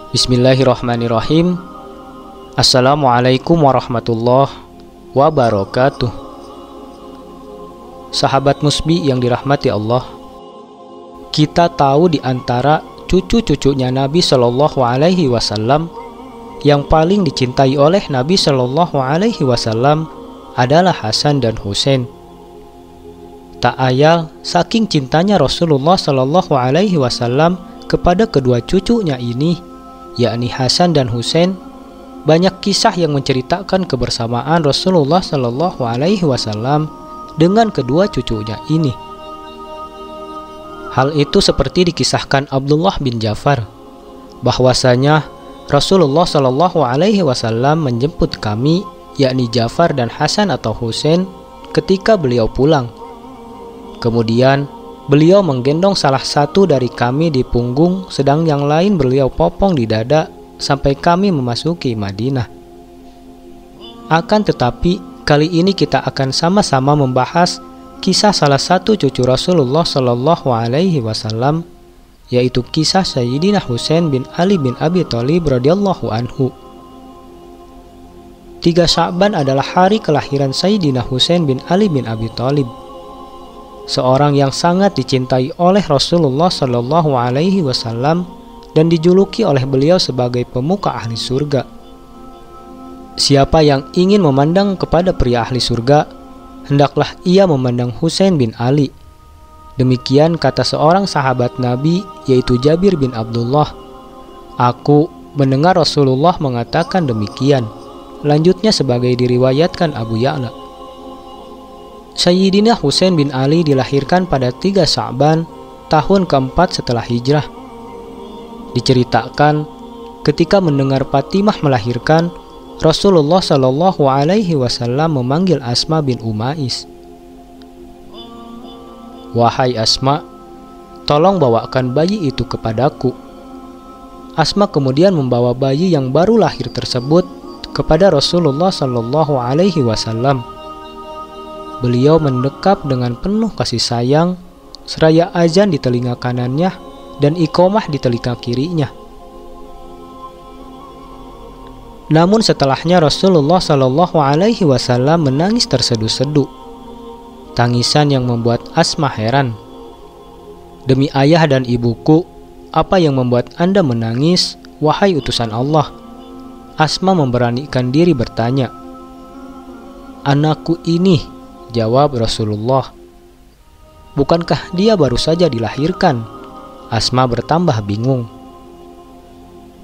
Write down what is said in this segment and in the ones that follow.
Bismillahirrahmanirrahim. Assalamualaikum warahmatullahi wabarakatuh. Sahabat Musbi yang dirahmati Allah, kita tahu di antara cucu-cucunya Nabi Shallallahu Alaihi Wasallam yang paling dicintai oleh Nabi Shallallahu Alaihi Wasallam adalah Hasan dan Husain. Tak ayal saking cintanya Rasulullah Shallallahu Alaihi Wasallam kepada kedua cucunya ini, yakni Hasan dan Husain, banyak kisah yang menceritakan kebersamaan Rasulullah Shallallahu Alaihi Wasallam dengan kedua cucunya ini. Hal itu seperti dikisahkan Abdullah bin Ja'far, bahwasanya Rasulullah Shallallahu Alaihi Wasallam menjemput kami, yakni Ja'far dan Hasan atau Husain, ketika beliau pulang. Kemudian beliau menggendong salah satu dari kami di punggung, sedang yang lain beliau popong di dada sampai kami memasuki Madinah. Akan tetapi, kali ini kita akan sama-sama membahas kisah salah satu cucu Rasulullah Shallallahu Alaihi Wasallam, yaitu kisah Sayyidina Husain bin Ali bin Abi Thalib radhiyallahu anhu. 3 Sya'ban adalah hari kelahiran Sayyidina Husain bin Ali bin Abi Thalib, seorang yang sangat dicintai oleh Rasulullah Shallallahu Alaihi Wasallam dan dijuluki oleh beliau sebagai pemuka ahli surga. Siapa yang ingin memandang kepada pria ahli surga, hendaklah ia memandang Husain bin Ali. Demikian kata seorang sahabat Nabi, yaitu Jabir bin Abdullah. Aku mendengar Rasulullah mengatakan demikian. Lanjutnya sebagai diriwayatkan Abu Ya'la. Sayyidina Husain bin Ali dilahirkan pada 3 Sya'ban tahun keempat setelah hijrah. Diceritakan ketika mendengar Fatimah melahirkan, Rasulullah Shallallahu Alaihi Wasallam memanggil Asma bin Umais. "Wahai Asma, tolong bawakan bayi itu kepadaku." Asma kemudian membawa bayi yang baru lahir tersebut kepada Rasulullah Shallallahu Alaihi Wasallam. Beliau mendekap dengan penuh kasih sayang, seraya azan di telinga kanannya dan iqomah di telinga kirinya. Namun setelahnya Rasulullah Shallallahu Alaihi Wasallam menangis terseduh-seduh, tangisan yang membuat Asma heran. "Demi ayah dan ibuku, apa yang membuat Anda menangis, wahai utusan Allah?" Asma memberanikan diri bertanya. "Anakku ini," jawab Rasulullah. "Bukankah dia baru saja dilahirkan?" Asma bertambah bingung.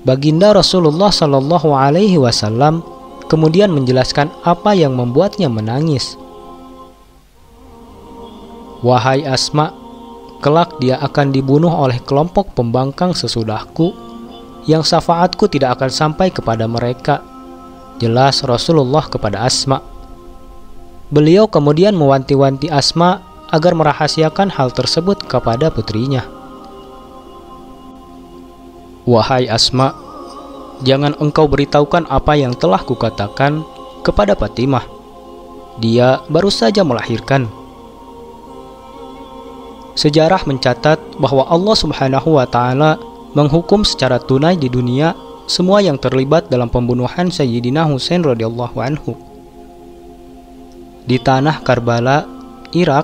Baginda Rasulullah Shallallahu Alaihi Wasallam kemudian menjelaskan apa yang membuatnya menangis. "Wahai Asma, kelak dia akan dibunuh oleh kelompok pembangkang sesudahku, yang syafaatku tidak akan sampai kepada mereka," jelas Rasulullah kepada Asma. Beliau kemudian mewanti-wanti Asma agar merahasiakan hal tersebut kepada putrinya. "Wahai Asma, jangan engkau beritahukan apa yang telah kukatakan kepada Fatimah. Dia baru saja melahirkan." Sejarah mencatat bahwa Allah Subhanahu wa Ta'ala menghukum secara tunai di dunia semua yang terlibat dalam pembunuhan Sayyidina Husain radhiyallahu anhu. Di tanah Karbala, Irak,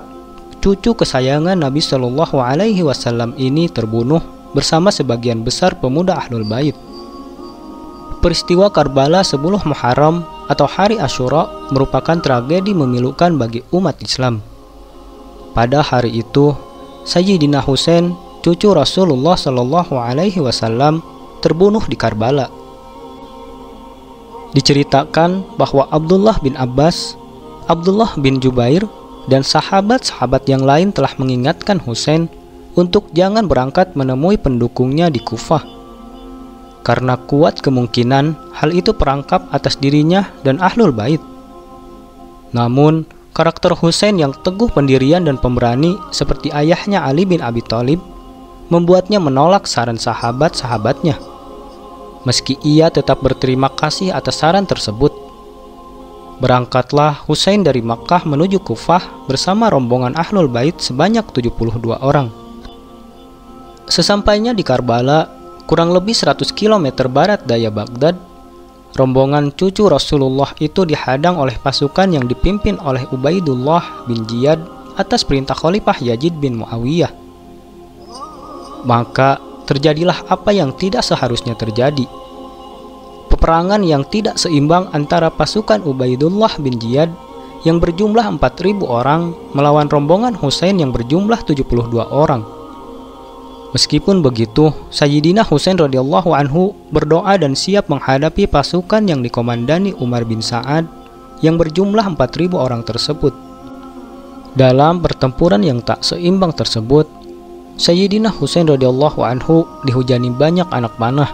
cucu kesayangan Nabi Shallallahu Alaihi Wasallam ini terbunuh bersama sebagian besar pemuda Ahlul Bait. Peristiwa Karbala 10 Muharram atau Hari Asyura merupakan tragedi memilukan bagi umat Islam. Pada hari itu, Sayyidina Husain, cucu Rasulullah Shallallahu Alaihi Wasallam, terbunuh di Karbala. Diceritakan bahwa Abdullah bin Abbas, Abdullah bin Jubair, dan sahabat-sahabat yang lain telah mengingatkan Husain untuk jangan berangkat menemui pendukungnya di Kufah, karena kuat kemungkinan hal itu perangkap atas dirinya dan Ahlul Bait. Namun, karakter Husain yang teguh pendirian dan pemberani seperti ayahnya Ali bin Abi Thalib membuatnya menolak saran sahabat-sahabatnya, meski ia tetap berterima kasih atas saran tersebut. Berangkatlah Husain dari Makkah menuju Kufah bersama rombongan Ahlul Bait sebanyak 72 orang. Sesampainya di Karbala, kurang lebih 100 km barat daya Baghdad, rombongan cucu Rasulullah itu dihadang oleh pasukan yang dipimpin oleh Ubaidullah bin Ziyad atas perintah Khalifah Yazid bin Muawiyah. Maka terjadilah apa yang tidak seharusnya terjadi. Peperangan yang tidak seimbang antara pasukan Ubaidullah bin Ziyad yang berjumlah 4.000 orang melawan rombongan Husain yang berjumlah 72 orang. Meskipun begitu, Sayyidina Husain radhiyallahu anhu berdoa dan siap menghadapi pasukan yang dikomandani Umar bin Sa'ad yang berjumlah 4.000 orang tersebut. Dalam pertempuran yang tak seimbang tersebut, Sayyidina Husain radhiyallahu anhu dihujani banyak anak panah.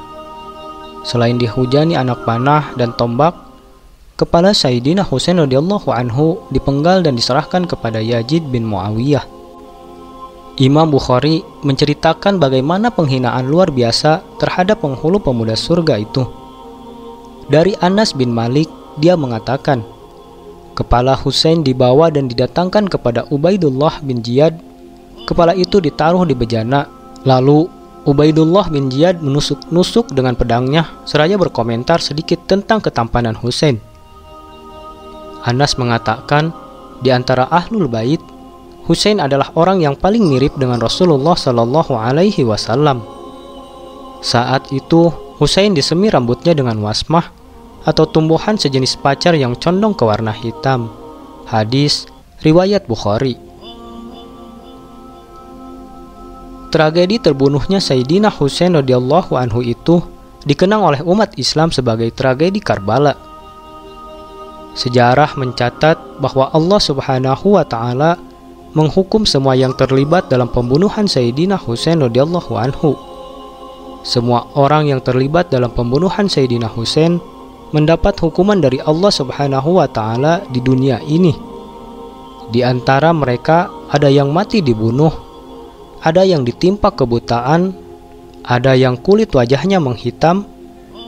Selain dihujani anak panah dan tombak, kepala Sayyidina Husain radhiyallahu anhu dipenggal dan diserahkan kepada Yazid bin Muawiyah. Imam Bukhari menceritakan bagaimana penghinaan luar biasa terhadap penghulu pemuda surga itu. Dari Anas bin Malik, dia mengatakan, kepala Husain dibawa dan didatangkan kepada Ubaidullah bin Ziyad. Kepala itu ditaruh di bejana, lalu Ubaidullah bin Ziyad menusuk-nusuk dengan pedangnya seraya berkomentar sedikit tentang ketampanan Husain. Anas mengatakan, di antara Ahlul Bait, Husain adalah orang yang paling mirip dengan Rasulullah Shallallahu Alaihi Wasallam. Saat itu, Husain disemi rambutnya dengan wasmah atau tumbuhan sejenis pacar yang condong ke warna hitam. Hadis riwayat Bukhari. Tragedi terbunuhnya Sayyidina Husain radhiyallahu anhu itu dikenang oleh umat Islam sebagai tragedi Karbala. Sejarah mencatat bahwa Allah Subhanahu wa taala menghukum semua yang terlibat dalam pembunuhan Sayyidina Husain radhiyallahu anhu. Semua orang yang terlibat dalam pembunuhan Sayyidina Husain mendapat hukuman dari Allah Subhanahu wa taala di dunia ini. Di antara mereka ada yang mati dibunuh, ada yang ditimpa kebutaan, ada yang kulit wajahnya menghitam,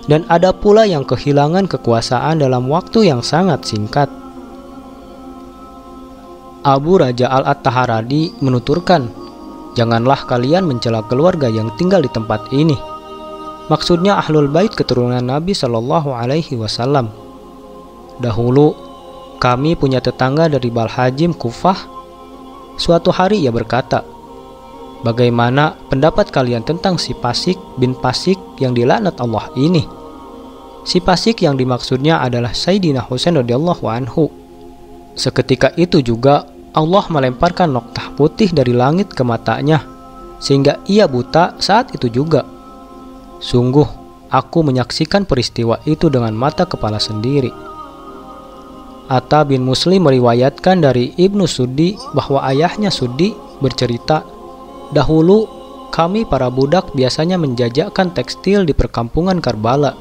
dan ada pula yang kehilangan kekuasaan dalam waktu yang sangat singkat. Abu Raja Al-At-Taharani menuturkan, janganlah kalian mencela keluarga yang tinggal di tempat ini. Maksudnya Ahlul Bait keturunan Nabi Shallallahu Alaihi Wasallam. Dahulu kami punya tetangga dari Balhajim Kufah. Suatu hari ia berkata, bagaimana pendapat kalian tentang si Pasik bin Pasik yang dilaknat Allah ini? Si Pasik yang dimaksudnya adalah Sayyidina Husain radhiyallahu anhu. Seketika itu juga Allah melemparkan noktah putih dari langit ke matanya, sehingga ia buta saat itu juga. Sungguh, aku menyaksikan peristiwa itu dengan mata kepala sendiri. Atta bin Muslim meriwayatkan dari Ibnu Suddi bahwa ayahnya Suddi bercerita, dahulu kami para budak biasanya menjajakan tekstil di perkampungan Karbala.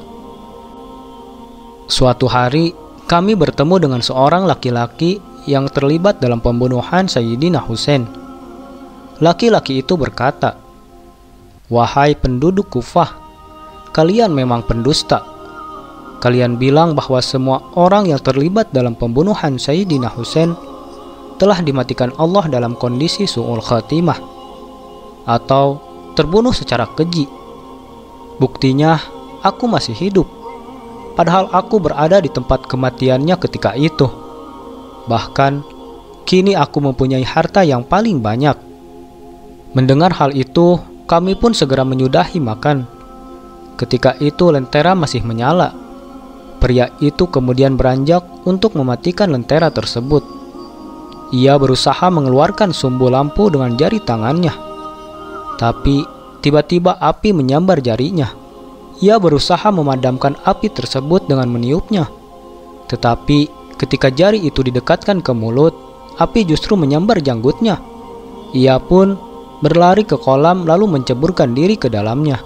Suatu hari, kami bertemu dengan seorang laki-laki yang terlibat dalam pembunuhan Sayyidina Husain. Laki-laki itu berkata, wahai penduduk Kufah, kalian memang pendusta. Kalian bilang bahwa semua orang yang terlibat dalam pembunuhan Sayyidina Husain telah dimatikan Allah dalam kondisi su'ul khatimah atau terbunuh secara keji. Buktinya, aku masih hidup, padahal aku berada di tempat kematiannya ketika itu. Bahkan, kini aku mempunyai harta yang paling banyak. Mendengar hal itu, kami pun segera menyudahi makan. Ketika itu lentera masih menyala. Pria itu kemudian beranjak untuk mematikan lentera tersebut. Ia berusaha mengeluarkan sumbu lampu dengan jari tangannya. Tapi, tiba-tiba api menyambar jarinya. Ia berusaha memadamkan api tersebut dengan meniupnya. Tetapi, ketika jari itu didekatkan ke mulut, api justru menyambar janggutnya. Ia pun berlari ke kolam lalu menceburkan diri ke dalamnya.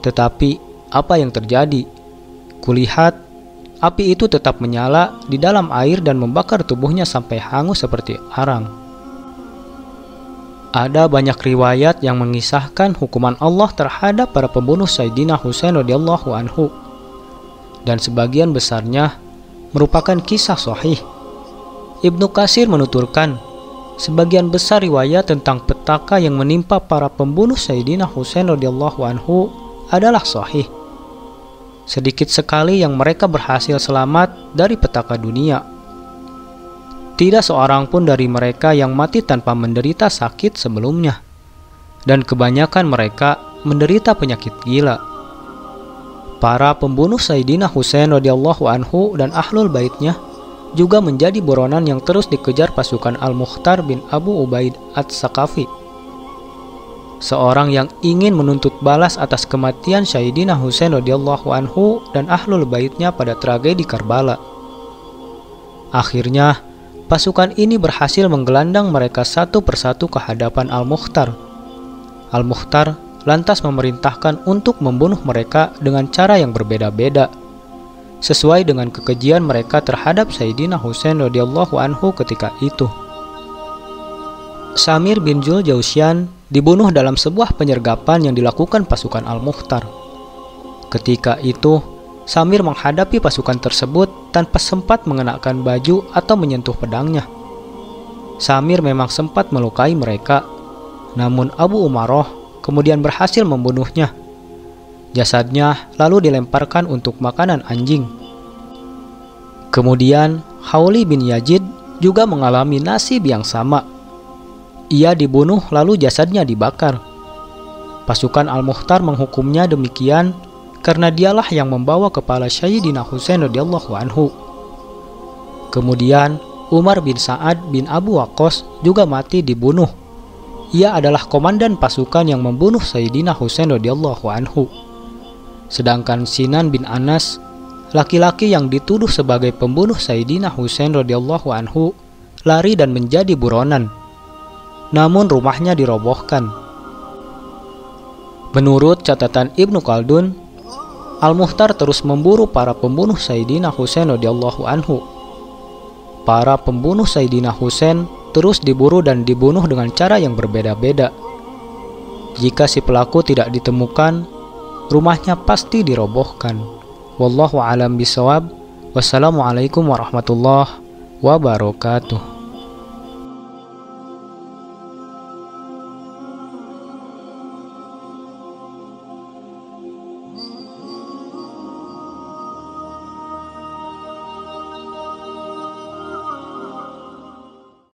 Tetapi, apa yang terjadi? Kulihat, api itu tetap menyala di dalam air dan membakar tubuhnya sampai hangus seperti arang. Ada banyak riwayat yang mengisahkan hukuman Allah terhadap para pembunuh Sayyidina Husain radhiyallahu anhu, dan sebagian besarnya merupakan kisah sahih. Ibnu Katsir menuturkan, sebagian besar riwayat tentang petaka yang menimpa para pembunuh Sayyidina Husain radhiyallahu anhu adalah sahih. Sedikit sekali yang mereka berhasil selamat dari petaka dunia. Tidak seorang pun dari mereka yang mati tanpa menderita sakit sebelumnya, dan kebanyakan mereka menderita penyakit gila. Para pembunuh Sayyidina Husain radhiyallahu anhu dan ahlul baitnya juga menjadi buronan yang terus dikejar pasukan Al-Mukhtar bin Abu Ubaid Ats-Saqafi, seorang yang ingin menuntut balas atas kematian Sayyidina Husain radhiyallahu anhu dan ahlul baitnya pada tragedi Karbala. Akhirnya, pasukan ini berhasil menggelandang mereka satu persatu ke hadapan Al-Mukhtar. Al-Mukhtar lantas memerintahkan untuk membunuh mereka dengan cara yang berbeda-beda, sesuai dengan kekejian mereka terhadap Sayyidina Husain radhiyallahu anhu ketika itu. Samir bin Dzuljausyan dibunuh dalam sebuah penyergapan yang dilakukan pasukan Al-Mukhtar. Ketika itu, Samir menghadapi pasukan tersebut tanpa sempat mengenakan baju atau menyentuh pedangnya. Samir memang sempat melukai mereka, namun Abu Umaroh kemudian berhasil membunuhnya. Jasadnya lalu dilemparkan untuk makanan anjing. Kemudian Khawli bin Yazid juga mengalami nasib yang sama. Ia dibunuh lalu jasadnya dibakar. Pasukan Al-Mukhtar menghukumnya demikian karena dialah yang membawa kepala Sayyidina Husain radhiyallahu anhu. Kemudian Umar bin Sa'ad bin Abu Waqqas juga mati dibunuh. Ia adalah komandan pasukan yang membunuh Sayyidina Husain radhiyallahu anhu. Sedangkan Sinan bin Anas, laki-laki yang dituduh sebagai pembunuh Sayyidina Husain radhiyallahu anhu, lari dan menjadi buronan. Namun rumahnya dirobohkan. Menurut catatan Ibnu Khaldun, Al-Mukhtar terus memburu para pembunuh Sayyidina Husain radhiyallahu anhu. Para pembunuh Sayyidina Husain terus diburu dan dibunuh dengan cara yang berbeda-beda. Jika si pelaku tidak ditemukan, rumahnya pasti dirobohkan. Wallahu a'lam bishawab. Wassalamualaikum warahmatullahi wabarakatuh.